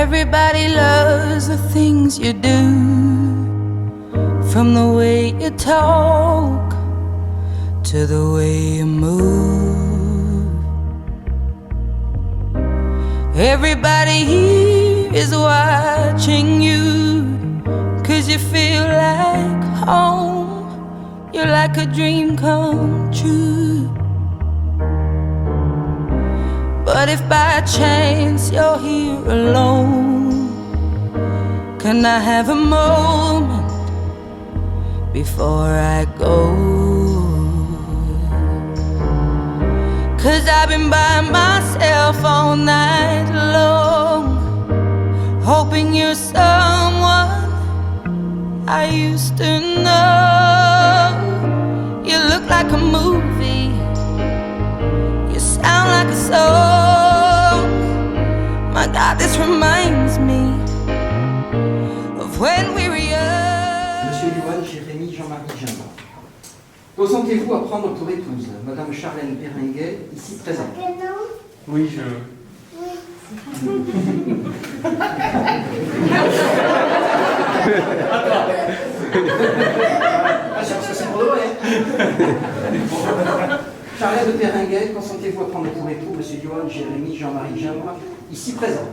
Everybody loves the things you do, from the way you talk to the way you move. Everybody here is watching you, 'cause you feel like home. You're like a dream come true. But if by chance you're here alone, can I have a moment before I go? 'Cause I've been by myself all night long, hoping you're someone I used to know. You look like a movie, you sound like a song. My God, this reminds me of when we were young. Monsieur Yuan, Jérémy, Jean-Marie Gindra. Consentez-vous à prendre pour épouse Madame Charlène Perringuet, ici présente? Oui, je... Ah, c'est parce que c'est pour de vrai, hein. Charlène Perringuet, consentez-vous à prendre pour époux Monsieur Yuan, Jérémy, Jean-Marie Gindra, ici présent?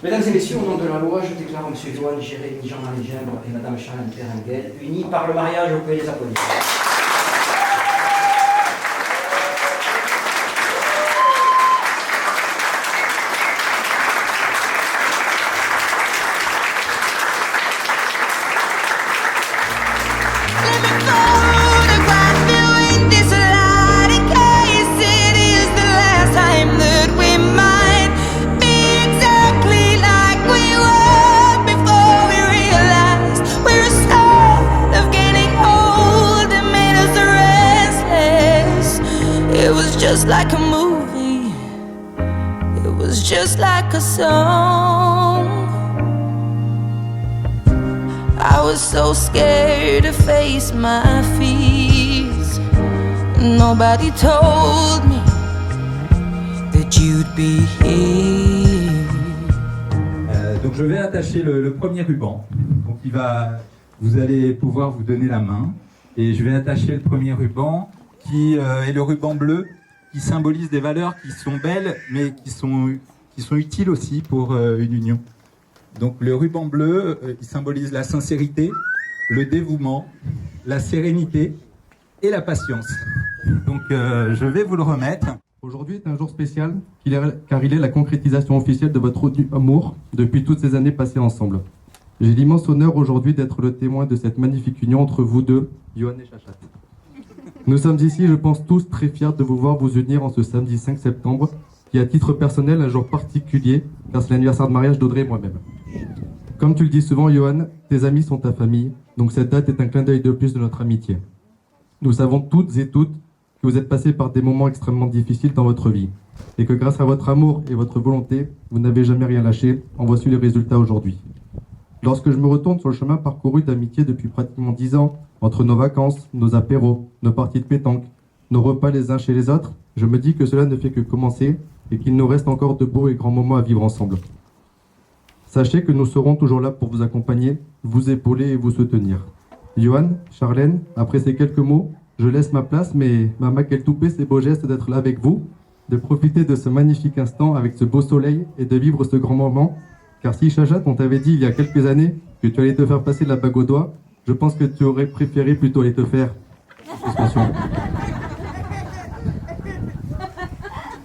Mesdames et messieurs, au nom de la loi, je déclare M. Yuan, Jérémy, Jean-Marie Gindra et Mme Charlène Perringuet unis par le mariage. Vous pouvez les applaudir. Just like a movie, it was just like a song. I was so scared to face my fears. Nobody told me that you'd be here. Donc je vais attacher le premier ruban. Donc vous allez pouvoir vous donner la main. Et je vais attacher le premier ruban qui est le ruban bleu, qui symbolise des valeurs qui sont belles, mais qui sont utiles aussi pour une union. Donc le ruban bleu, il symbolise la sincérité, le dévouement, la sérénité et la patience. Donc je vais vous le remettre. Aujourd'hui est un jour spécial, car il est la concrétisation officielle de votre amour depuis toutes ces années passées ensemble. J'ai l'immense honneur aujourd'hui d'être le témoin de cette magnifique union entre vous deux, Yuan et Chachat. Nous sommes ici, je pense tous, très fiers de vous voir vous unir en ce samedi 5 septembre, qui est à titre personnel un jour particulier, car c'est l'anniversaire de mariage d'Audrey et moi-même. Comme tu le dis souvent, Johan, tes amis sont ta famille, donc cette date est un clin d'œil de plus de notre amitié. Nous savons toutes et toutes que vous êtes passés par des moments extrêmement difficiles dans votre vie, et que grâce à votre amour et votre volonté, vous n'avez jamais rien lâché. En voici les résultats aujourd'hui. Lorsque je me retourne sur le chemin parcouru d'amitié depuis pratiquement 10 ans, entre nos vacances, nos apéros, nos parties de pétanque, nos repas les uns chez les autres, je me dis que cela ne fait que commencer et qu'il nous reste encore de beaux et grands moments à vivre ensemble. Sachez que nous serons toujours là pour vous accompagner, vous épauler et vous soutenir. Johan, Charlène, après ces quelques mots, je laisse ma place, mais Mama, quel toupet ces beaux gestes d'être là avec vous, de profiter de ce magnifique instant avec ce beau soleil et de vivre ce grand moment. Car si Chachat, on t'avait dit il y a quelques années que tu allais te faire passer la bague au doigt, je pense que tu aurais préféré plutôt aller te faire.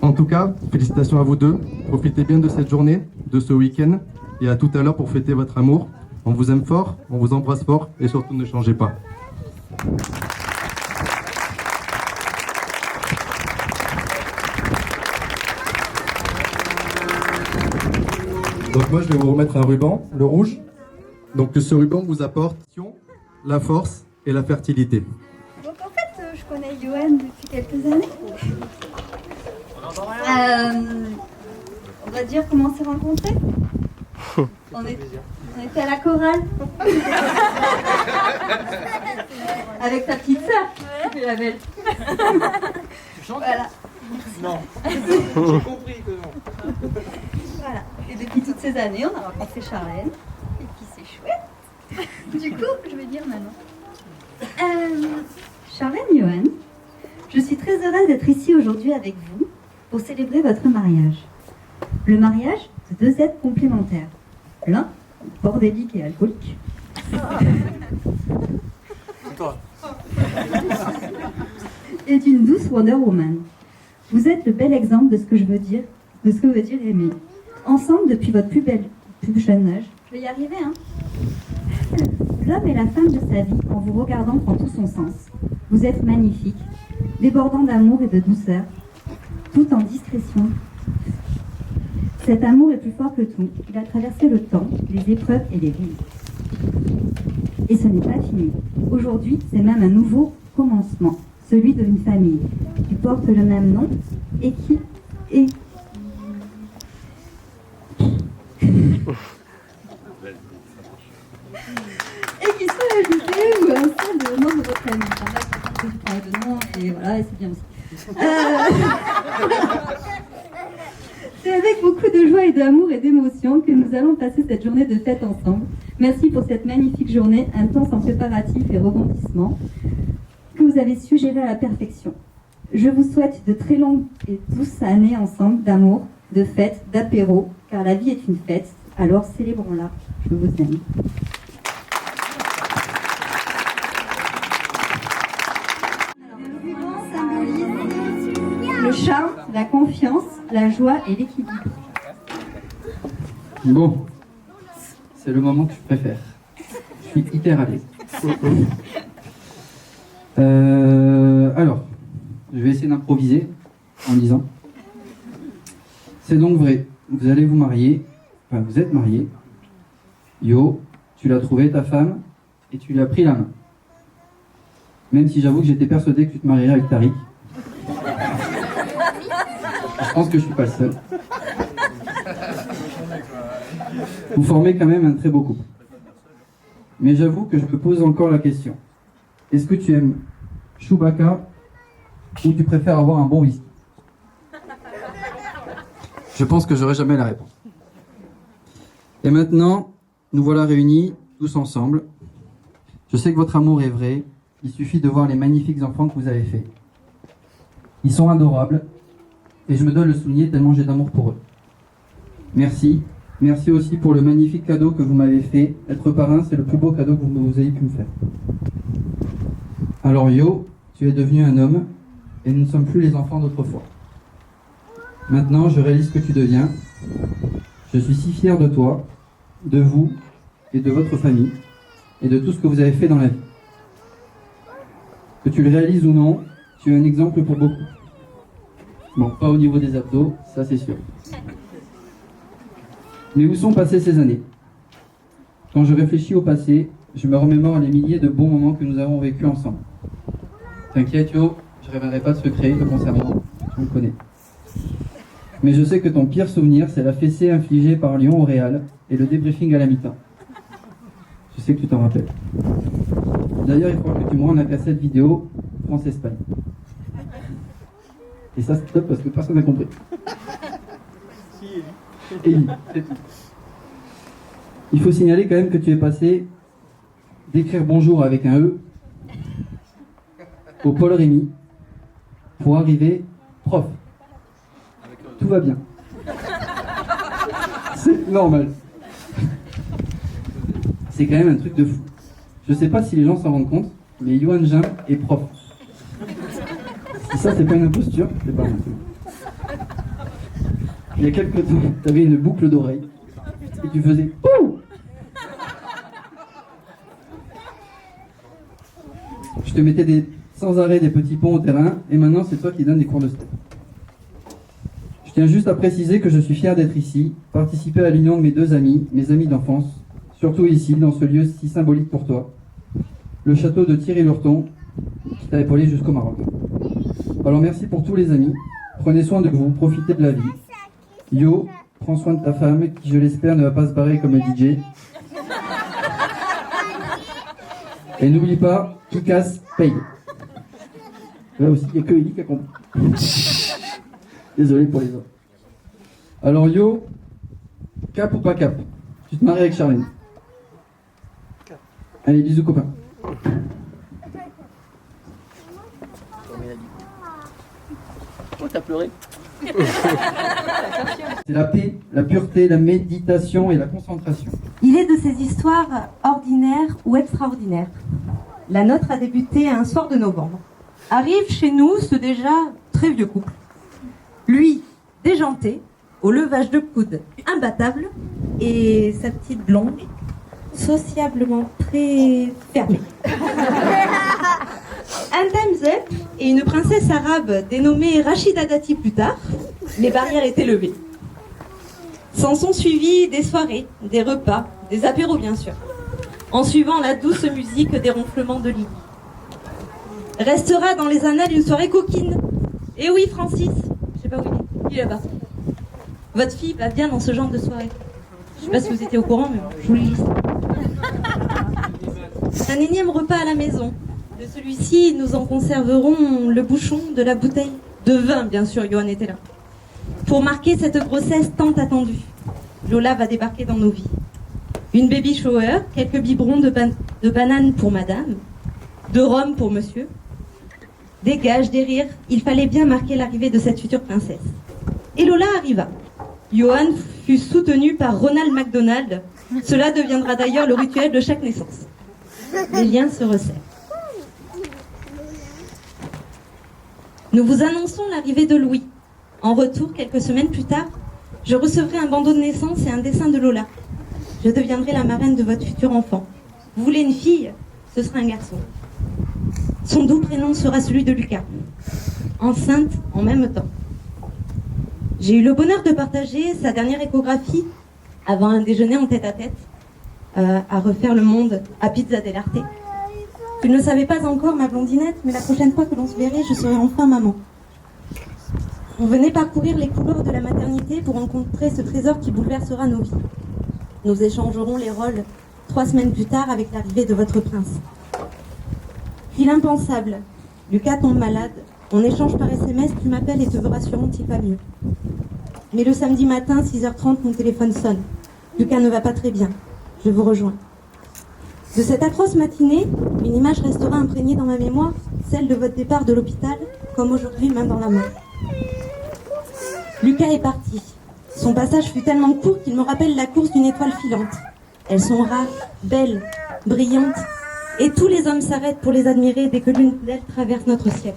En tout cas, félicitations à vous deux. Profitez bien de cette journée, de ce week-end, et à tout à l'heure pour fêter votre amour. On vous aime fort, on vous embrasse fort, et surtout ne changez pas. Donc moi je vais vous remettre un ruban, le rouge. Donc ce ruban vous apporte la force et la fertilité. Donc en fait je connais Johan depuis quelques années. On va dire comment on s'est rencontrés. On était à la chorale. Avec ta petite sœur, la belle. Voilà. Non. J'ai compris que non. Voilà. Et depuis toutes ces années, on a rencontré Charlène. Et puis c'est chouette. Du coup, je vais dire maintenant. Charlène, Johan, je suis très heureuse d'être ici aujourd'hui avec vous pour célébrer votre mariage. Le mariage de deux êtres complémentaires. L'un, bordélique et alcoolique. Toi. Et d'une douce Wonder Woman. Vous êtes le bel exemple de ce que veut dire aimer. Ensemble depuis votre plus jeune âge. Je vais y arriver, hein. L'homme et la femme de sa vie, en vous regardant, prend tout son sens. Vous êtes magnifiques, débordant d'amour et de douceur, tout en discrétion. Cet amour est plus fort que tout. Il a traversé le temps, les épreuves et les vies. Et ce n'est pas fini. Aujourd'hui, c'est même un nouveau commencement, celui d'une famille qui porte le même nom et qui est... et qui soit ajouté ou installe le nom de votre famille. Enfin, là, je parle de nom et voilà, et c'est bien aussi. C'est avec beaucoup de joie et d'amour et d'émotion que nous allons passer cette journée de fête ensemble. Merci pour cette magnifique journée, intense en préparatifs et rebondissements, que vous avez su gérer à la perfection. Je vous souhaite de très longues et douces années ensemble d'amour, de fête, d'apéro, car la vie est une fête, alors célébrons-la. Je vous aime. Le ruban symbolise le charme, la confiance, la joie et l'équilibre. Bon, c'est le moment que je préfère. Je suis hyper à l'aise. Alors, je vais essayer d'improviser en disant. C'est donc vrai, vous allez vous marier, enfin vous êtes mariés. Yo, tu l'as trouvé ta femme et tu lui as pris la main. Même si j'avoue que j'étais persuadé que tu te marierais avec Tariq. Je pense que je suis pas le seul. Vous formez quand même un très beau couple. Mais j'avoue que je me pose encore la question. Est-ce que tu aimes Chewbacca ou tu préfères avoir un bon whisky? Je pense que j'aurai jamais la réponse. Et maintenant, nous voilà réunis tous ensemble. Je sais que votre amour est vrai. Il suffit de voir les magnifiques enfants que vous avez faits. Ils sont adorables et je me dois le souligner tellement j'ai d'amour pour eux. Merci. Merci aussi pour le magnifique cadeau que vous m'avez fait. Être parrain, c'est le plus beau cadeau que vous ayez pu me faire. Alors Yo, tu es devenu un homme et nous ne sommes plus les enfants d'autrefois. Maintenant, je réalise ce que tu deviens. Je suis si fier de toi, de vous et de votre famille et de tout ce que vous avez fait dans la vie. Que tu le réalises ou non, tu es un exemple pour beaucoup. Bon, pas au niveau des abdos, ça c'est sûr. Mais où sont passées ces années? Quand je réfléchis au passé, je me remémore les milliers de bons moments que nous avons vécus ensemble. T'inquiète Yo, je ne révélerai pas de secret te concernant, tu me connais. Mais je sais que ton pire souvenir, c'est la fessée infligée par Lyon au Real et le débriefing à la mi-temps. Je sais que tu t'en rappelles. D'ailleurs, il faudra que tu me rendes la cassette vidéo France-Espagne. Et ça, c'est top parce que personne n'a compris. Eli, c'est tout. Il faut signaler quand même que tu es passé d'écrire bonjour avec un E au Paul Rémy pour arriver prof. Tout va bien. C'est normal. C'est quand même un truc de fou. Je sais pas si les gens s'en rendent compte, mais Yohan Jim est prof. Si ça, c'est pas une imposture, c'est pas un truc. Il y a quelques temps, tu avais une boucle d'oreille et tu faisais POU. Je te mettais sans arrêt des petits ponts au terrain et maintenant c'est toi qui donnes des cours de step. Je tiens juste à préciser que je suis fier d'être ici, participer à l'union de mes deux amis, mes amis d'enfance, surtout ici, dans ce lieu si symbolique pour toi, le château de Thierry-Lurton, qui t'a épaulé jusqu'au Maroc. Alors merci pour tous les amis, prenez soin de vous, profitez de la vie. Yo, prends soin de ta femme, qui je l'espère ne va pas se barrer comme le DJ. Et n'oublie pas, qui casse, paye. Là aussi, il n'y a que Eli qui a compris. Désolé pour les autres. Alors Yo, cap ou pas cap? Tu te maries avec Charlène? Allez, bisous copains. Oh, t'as pleuré. C'est la paix, la pureté, la méditation et la concentration. Il est de ces histoires ordinaires ou extraordinaires. La nôtre a débuté un soir de novembre. Arrive chez nous ce déjà très vieux couple. Lui, déjanté, au levage de coude, imbattable, et sa petite blonde, sociablement très fermée. Un time's up et une princesse arabe dénommée Rachida Dati plus tard, les barrières étaient levées. S'en sont suivis des soirées, des repas, des apéros bien sûr, en suivant la douce musique des ronflements de lit. Restera dans les annales une soirée coquine. Et oui, Francis, je sais pas où il est là-bas. Votre fille va bien dans ce genre de soirée. Je sais pas si vous étiez au courant, mais je vous le lis. Un énième repas à la maison. De celui-ci, nous en conserverons le bouchon de la bouteille de vin, bien sûr, Johan était là. Pour marquer cette grossesse tant attendue, Lola va débarquer dans nos vies. Une baby shower, quelques biberons de bananes pour madame, de rhum pour monsieur. Des gages, des rires, il fallait bien marquer l'arrivée de cette future princesse. Et Lola arriva. Johan fut soutenu par Ronald McDonald. Cela deviendra d'ailleurs le rituel de chaque naissance. Les liens se resserrent. Nous vous annonçons l'arrivée de Louis. En retour, quelques semaines plus tard, je recevrai un bandeau de naissance et un dessin de Lola. Je deviendrai la marraine de votre futur enfant. Vous voulez une fille? Ce sera un garçon. Son doux prénom sera celui de Lucas. Enceinte en même temps. J'ai eu le bonheur de partager sa dernière échographie avant un déjeuner en tête-à-tête à refaire le monde à Pizza dell'Arte. Tu ne le savais pas encore, ma blondinette, mais la prochaine fois que l'on se verrait, je serai enfin maman. On venait parcourir les couloirs de la maternité pour rencontrer ce trésor qui bouleversera nos vies. Nous échangerons les rôles 3 semaines plus tard avec l'arrivée de votre prince. Puis l'impensable. Lucas tombe malade. On échange par SMS, tu m'appelles et te veux rassurant qu'il va mieux. Mais le samedi matin, 6h30, mon téléphone sonne. Lucas ne va pas très bien. Je vous rejoins. De cette atroce matinée, une image restera imprégnée dans ma mémoire, celle de votre départ de l'hôpital, comme aujourd'hui, main dans la main. Lucas est parti. Son passage fut tellement court qu'il me rappelle la course d'une étoile filante. Elles sont rares, belles, brillantes, et tous les hommes s'arrêtent pour les admirer dès que l'une d'elles traverse notre ciel.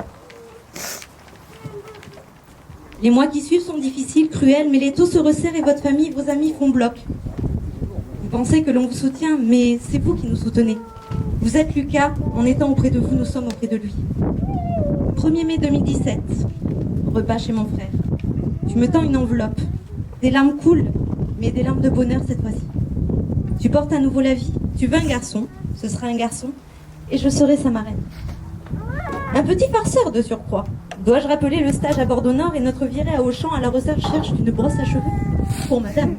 Les mois qui suivent sont difficiles, cruels, mais les taux se resserrent et votre famille, vos amis font bloc. Vous pensez que l'on vous soutient, mais c'est vous qui nous soutenez. Vous êtes Lucas, en étant auprès de vous, nous sommes auprès de lui. 1er mai 2017, repas chez mon frère. Tu me tends une enveloppe. Des larmes coulent, mais des larmes de bonheur cette fois-ci. Tu portes à nouveau la vie. Tu veux un garçon, ce sera un garçon, et je serai sa marraine. Un petit farceur de surcroît. Dois-je rappeler le stage à Bordeaux-Nord et notre virée à Auchan à la recherche d'une brosse à cheveux pour madame.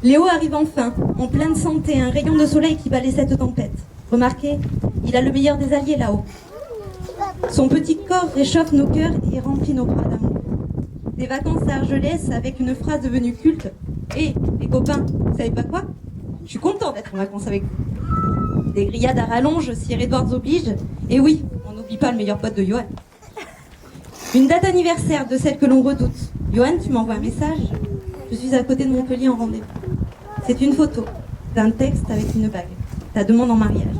Léo arrive enfin, en pleine santé, un rayon de soleil qui balait cette tempête. Remarquez, il a le meilleur des alliés là-haut. Son petit corps réchauffe nos cœurs et remplit nos bras d'amour. Des vacances à Argelès avec une phrase devenue culte. Hé, les copains, vous savez pas quoi? Je suis content d'être en vacances avec vous. Des grillades à rallonge, Sir Edwards oblige. Et oui, on n'oublie pas le meilleur pote de Johan. Une date anniversaire de celle que l'on redoute. Johan, tu m'envoies un message. Je suis à côté de Montpellier en rendez-vous. C'est une photo d'un texte avec une bague. Ta demande en mariage.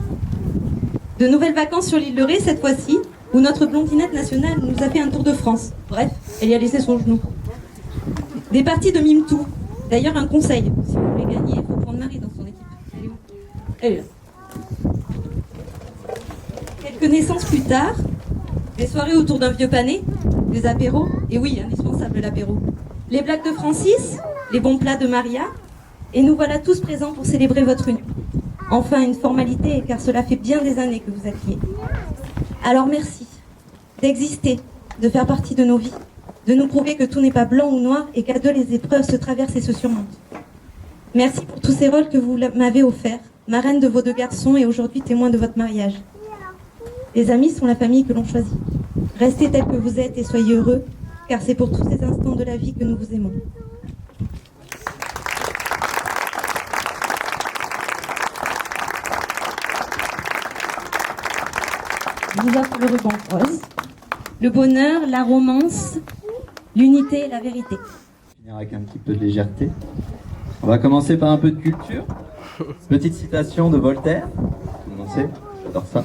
De nouvelles vacances sur l'île de Ré, cette fois-ci, où notre blondinette nationale nous a fait un tour de France. Bref, elle y a laissé son genou. Des parties de mime-tout. D'ailleurs, un conseil. Si vous voulez gagner, il faut prendre Marie dans son équipe. Elle est où? Elle est là. Quelques naissances plus tard, des soirées autour d'un vieux pané, des apéros, et oui, indispensable l'apéro. Les blagues de Francis, les bons plats de Maria, et nous voilà tous présents pour célébrer votre union. Enfin, une formalité, car cela fait bien des années que vous êtes liés. Alors merci d'exister, de faire partie de nos vies, de nous prouver que tout n'est pas blanc ou noir et qu'à deux les épreuves se traversent et se surmontent. Merci pour tous ces rôles que vous m'avez offerts, marraine de vos 2 garçons et aujourd'hui témoin de votre mariage. Les amis sont la famille que l'on choisit. Restez tels que vous êtes et soyez heureux, car c'est pour tous ces instants de la vie que nous vous aimons. Je vous offre le ruban rose. Le bonheur, la romance, l'unité et la vérité. Finir avec un petit peu de légèreté. On va commencer par un peu de culture. Petite citation de Voltaire. Tout le monde sait, j'adore ça.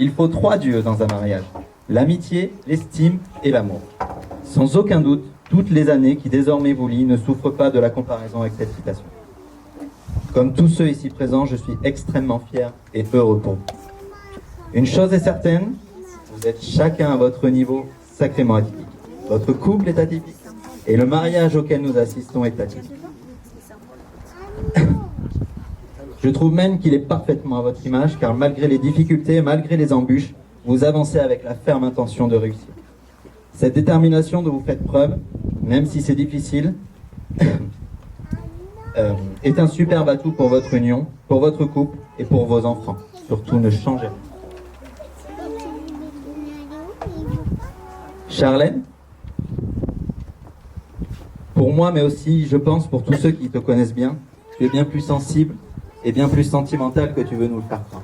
Il faut 3 dieux dans un mariage. L'amitié, l'estime et l'amour. Sans aucun doute, toutes les années qui désormais vous lient ne souffrent pas de la comparaison avec cette citation. Comme tous ceux ici présents, je suis extrêmement fier et heureux pour vous. Une chose est certaine, vous êtes chacun à votre niveau sacrément atypique. Votre couple est atypique et le mariage auquel nous assistons est atypique. Je trouve même qu'il est parfaitement à votre image car malgré les difficultés, malgré les embûches, vous avancez avec la ferme intention de réussir. Cette détermination dont vous faites preuve, même si c'est difficile, est un superbe atout pour votre union, pour votre couple et pour vos enfants. Surtout ne changez rien. Charlène, pour moi, mais aussi, je pense, pour tous ceux qui te connaissent bien, tu es bien plus sensible et bien plus sentimentale que tu veux nous le faire croire.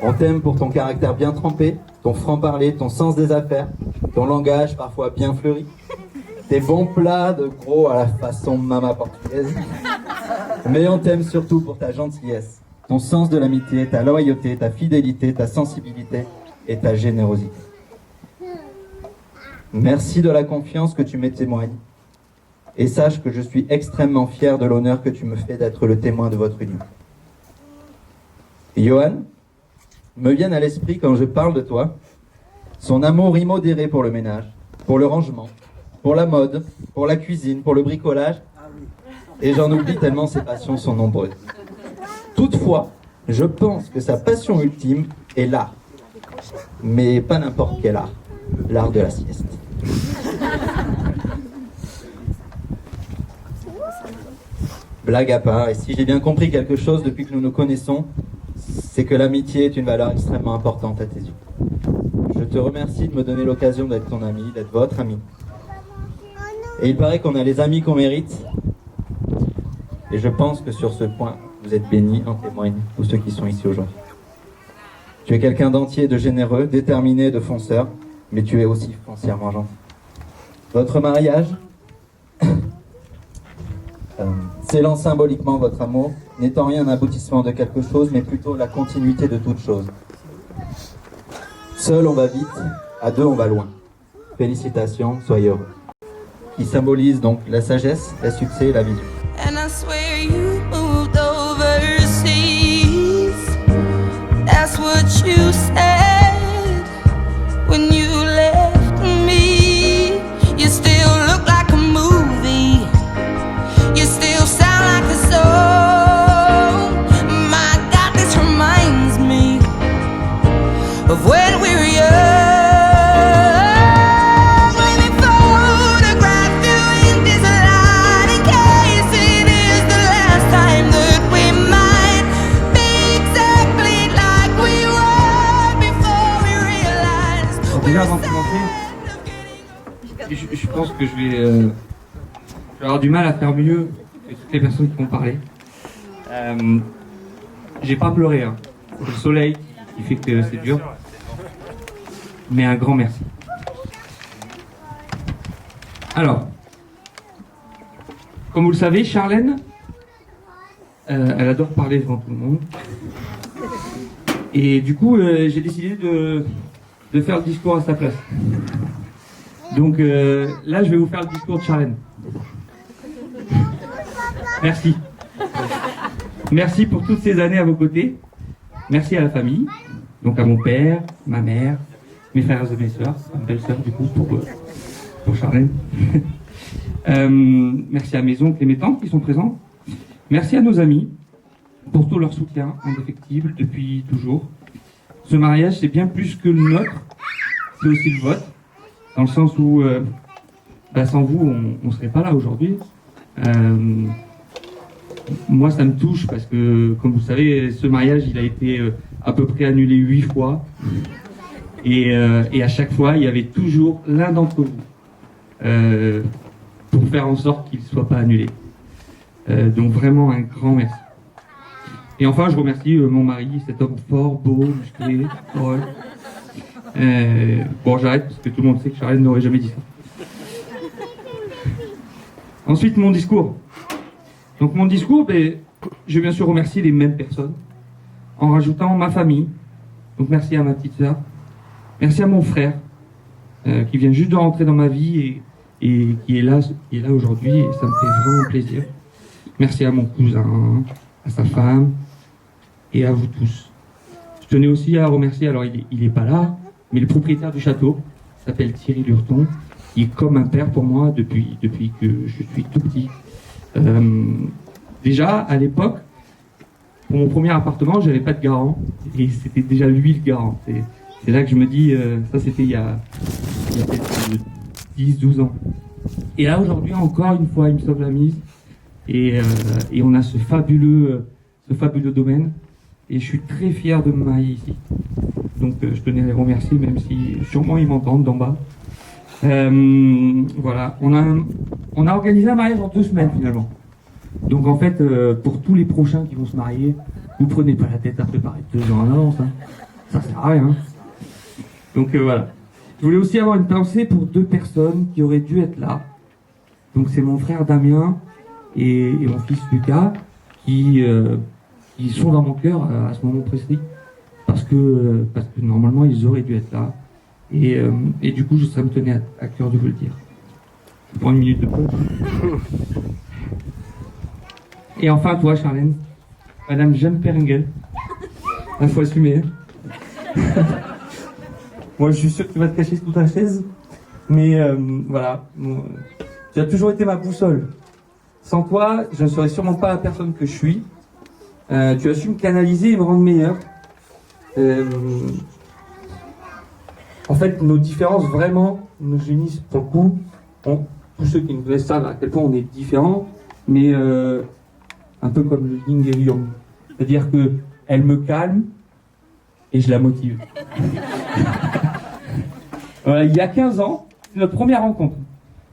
On t'aime pour ton caractère bien trempé, ton franc-parler, ton sens des affaires, ton langage parfois bien fleuri, tes bons plats de gros à la façon mama portugaise. Mais on t'aime surtout pour ta gentillesse, ton sens de l'amitié, ta loyauté, ta fidélité, ta sensibilité et ta générosité. Merci de la confiance que tu me témoignes. Et sache que je suis extrêmement fier de l'honneur que tu me fais d'être le témoin de votre union. Johan, me viennent à l'esprit quand je parle de toi, son amour immodéré pour le ménage, pour le rangement, pour la mode, pour la cuisine, pour le bricolage, et j'en oublie tellement ses passions sont nombreuses. Toutefois, je pense que sa passion ultime est l'art, mais pas n'importe quel art, l'art de la sieste. Blague à part, et si j'ai bien compris quelque chose depuis que nous nous connaissons, c'est que l'amitié est une valeur extrêmement importante à tes yeux. Je te remercie de me donner l'occasion d'être ton ami, d'être votre ami. Et il paraît qu'on a les amis qu'on mérite. Et je pense que sur ce point, vous êtes bénis, en témoignent tous ceux qui sont ici aujourd'hui. Tu es quelqu'un d'entier, de généreux, déterminé, de fonceur, mais tu es aussi foncièrement gentil. Votre mariage, scellant symboliquement votre amour, n'étant rien un aboutissement de quelque chose, mais plutôt la continuité de toute chose. Seul on va vite, à deux on va loin. Félicitations, soyez heureux. Qui symbolise donc la sagesse, le succès et la vision. And I swear you moved overseas. That's what you said when you left me. You still look like a movie. You still sound like a song. My God, this reminds me of when we were young. Déjà avant de commencer, je pense que je vais avoir du mal à faire mieux que toutes les personnes qui vont parler. J'ai pas pleuré, hein. C'est le soleil qui fait que c'est dur. Mais un grand merci. Alors, comme vous le savez, Charlène, elle adore parler devant tout le monde. Et du coup, j'ai décidé de faire le discours à sa place. Donc là, je vais vous faire le discours de Charlène. Merci. Merci pour toutes ces années à vos côtés. Merci à la famille, donc à mon père, ma mère, mes frères et mes sœurs, ma belle-sœur du coup pour Charlène. Merci à mes oncles et mes tantes qui sont présents. Merci à nos amis pour tout leur soutien indéfectible depuis toujours. Ce mariage, c'est bien plus que le nôtre, c'est aussi le vôtre, dans le sens où, sans vous, on ne serait pas là aujourd'hui. Moi, ça me touche parce que, comme vous savez, ce mariage, il a été à peu près annulé 8 fois. Et à chaque fois, il y avait toujours l'un d'entre vous pour faire en sorte qu'il ne soit pas annulé. Donc vraiment un grand merci. Et enfin, je remercie mon mari, cet homme fort, beau, musclé, drôle. Bon, j'arrête parce que tout le monde sait que Charlène n'aurait jamais dit ça. Ensuite, mon discours. Donc mon discours, je vais bien sûr remercier les mêmes personnes en rajoutant ma famille. Donc merci à ma petite sœur. Merci à mon frère qui vient juste de rentrer dans ma vie et qui est là aujourd'hui et ça me fait vraiment plaisir. Merci à mon cousin, à sa femme et à vous tous. Je tenais aussi à remercier, alors il est pas là, mais le propriétaire du château s'appelle Thierry Lurton. Il est comme un père pour moi depuis que je suis tout petit. Déjà, à l'époque, pour mon premier appartement, j'avais pas de garant et c'était déjà lui le garant. C'est là que je me dis, ça c'était il y a peut-être 10-12 ans. Et là, aujourd'hui, encore une fois, il me sauve la mise et on a ce fabuleux domaine et je suis très fier de me marier ici. Donc je tenais à les remercier, même si sûrement ils m'entendent d'en bas. Voilà, on a organisé un mariage en 2 semaines finalement. Donc en fait, pour tous les prochains qui vont se marier, vous prenez pas la tête à préparer 2 ans en avance, hein. Ça sert à rien. Donc voilà. Je voulais aussi avoir une pensée pour 2 personnes qui auraient dû être là. Donc c'est mon frère Damien et mon fils Lucas qui sont dans mon cœur à ce moment précis parce que normalement ils auraient dû être là. Et du coup, ça me tenait à cœur de vous le dire. Je prends une minute de pause. Et enfin, toi, Charlène, Madame Jeanne Perengel. Il faut assumer. Moi, je suis sûr que tu vas te cacher sous ta chaise. Mais voilà. Tu as toujours été ma boussole. Sans toi, je ne serais sûrement pas la personne que je suis. Tu as su me canaliser et me rendre meilleur. En fait, nos différences vraiment nous unissent pour le coup. Tous ceux qui nous connaissent savent à quel point on est différents, mais un peu comme le yin et le yang. C'est-à-dire que elle me calme et je la motive. Voilà, il y a 15 ans, c'est notre première rencontre.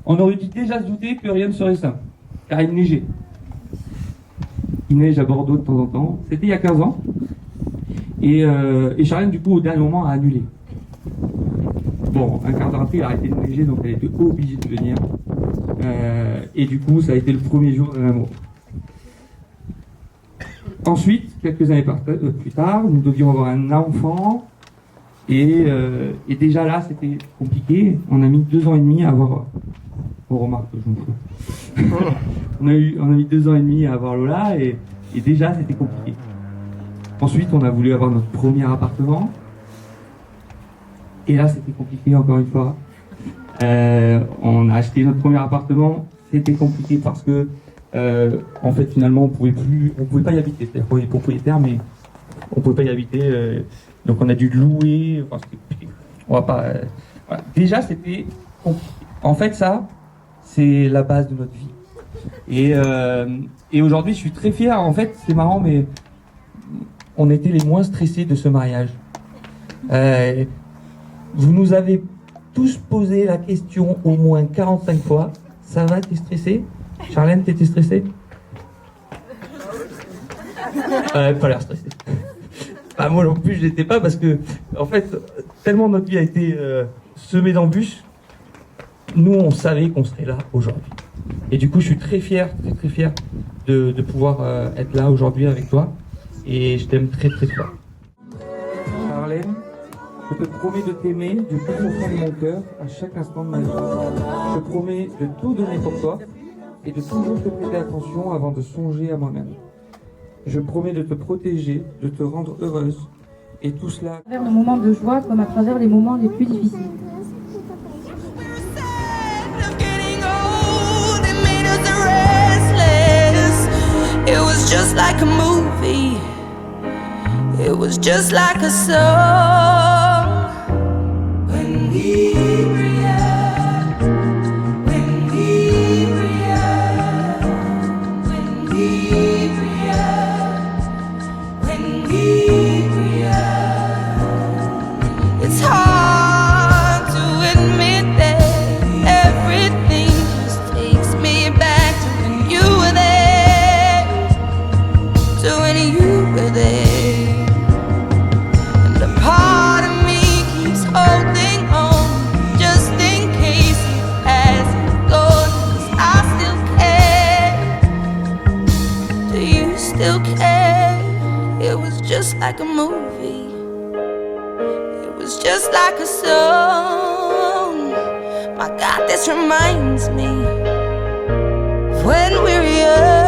On aurait dû déjà se douter que rien ne serait simple, car il neigeait. Il neige à Bordeaux de temps en temps. C'était il y a 15 ans. Et Charlène, du coup, au dernier moment, a annulé. Bon, un quart d'heure après, il a arrêté de neiger, donc elle était obligée de venir. Et du coup, ça a été le premier jour de l'amour. Ensuite, quelques années plus tard, nous devions avoir un enfant. Et déjà là, c'était compliqué. On a mis 2 ans et demi à avoir... On remarque que je m'en fous. on a mis 2 ans et demi à avoir Lola et déjà, c'était compliqué. Ensuite, on a voulu avoir notre premier appartement. Et là, c'était compliqué encore une fois. On a acheté notre premier appartement. C'était compliqué parce que, en fait, finalement, on pouvait pas y habiter. C'est-à-dire qu'on est propriétaire, mais on pouvait pas y habiter. Donc, on a dû louer. Enfin, on va pas. Voilà. Déjà, c'était compliqué. En fait, ça, c'est la base de notre vie. Et aujourd'hui, je suis très fier. En fait, c'est marrant, mais on était les moins stressés de ce mariage. Vous nous avez tous posé la question au moins 45 fois. Ça va, t'es stressé? Charlène, t'étais stressée? Pas l'air stressée. Bah, moi non plus, je l'étais pas parce que, en fait, tellement notre vie a été semée d'embûches, nous, on savait qu'on serait là aujourd'hui. Et du coup, je suis très fier de pouvoir être là aujourd'hui avec toi. Et je t'aime très très fort. Charlène, je te promets de t'aimer du plus profond de mon cœur à chaque instant de ma vie. Je te promets de tout donner pour toi et de toujours te prêter attention avant de songer à moi-même. Je promets de te protéger, de te rendre heureuse et tout cela à travers nos moments de joie comme à travers les moments les plus difficiles. It was just like a movie. It was just like a song. When we react, when we react, when we react, when we react, it's hard. Do you still care? It was just like a movie. It was just like a song. My God, this reminds me of when we were young.